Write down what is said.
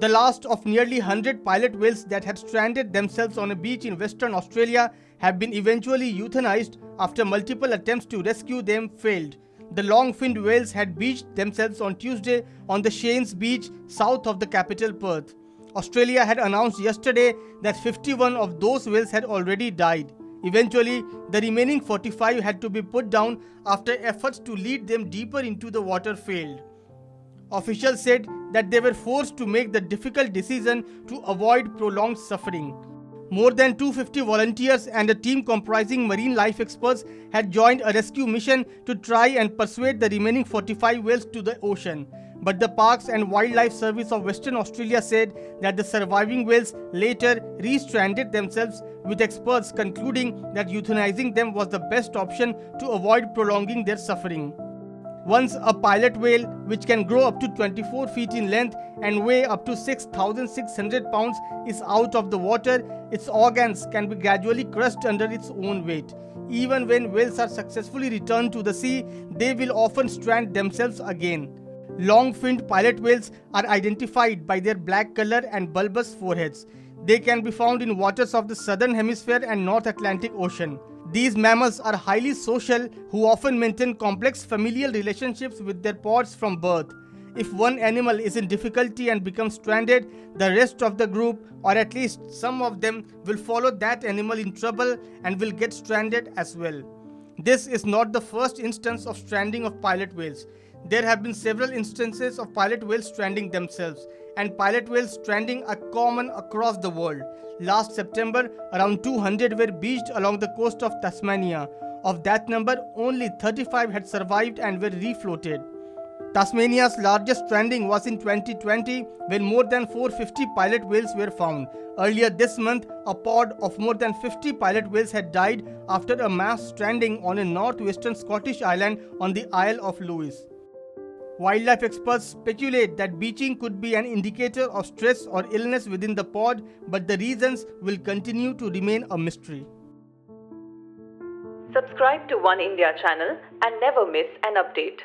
The last of nearly 100 pilot whales that had stranded themselves on a beach in Western Australia have been eventually euthanized after multiple attempts to rescue them failed. The long-finned whales had beached themselves on Tuesday on the Cheynes Beach south of the capital Perth. Australia had announced yesterday that 51 of those whales had already died. Eventually, the remaining 45 had to be put down after efforts to lead them deeper into the water failed. Officials said that they were forced to make the difficult decision to avoid prolonged suffering. More than 250 volunteers and a team comprising marine life experts had joined a rescue mission to try and persuade the remaining 45 whales to the ocean. But the Parks and Wildlife Service of Western Australia said that the surviving whales later re-stranded themselves, with experts concluding that euthanizing them was the best option to avoid prolonging their suffering. Once a pilot whale, which can grow up to 24 feet in length and weigh up to 6,600 pounds, is out of the water, its organs can be gradually crushed under its own weight. Even when whales are successfully returned to the sea, they will often strand themselves again. Long-finned pilot whales are identified by their black color and bulbous foreheads. They can be found in waters of the Southern Hemisphere and North Atlantic Ocean. These mammals are highly social, who often maintain complex familial relationships with their pods from birth. If one animal is in difficulty and becomes stranded, the rest of the group, or at least some of them, will follow that animal in trouble and will get stranded as well. This is not the first instance of stranding of pilot whales. There have been several instances of pilot whales stranding themselves, and pilot whales stranding are common across the world. Last September, around 200 were beached along the coast of Tasmania. Of that number, only 35 had survived and were refloated. Tasmania's largest stranding was in 2020, when more than 450 pilot whales were found. Earlier this month, a pod of more than 50 pilot whales had died after a mass stranding on a northwestern Scottish island on the Isle of Lewis. Wildlife experts speculate that beaching could be an indicator of stress or illness within the pod, but the reasons will continue to remain a mystery. Subscribe to Oneindia channel and never miss an update.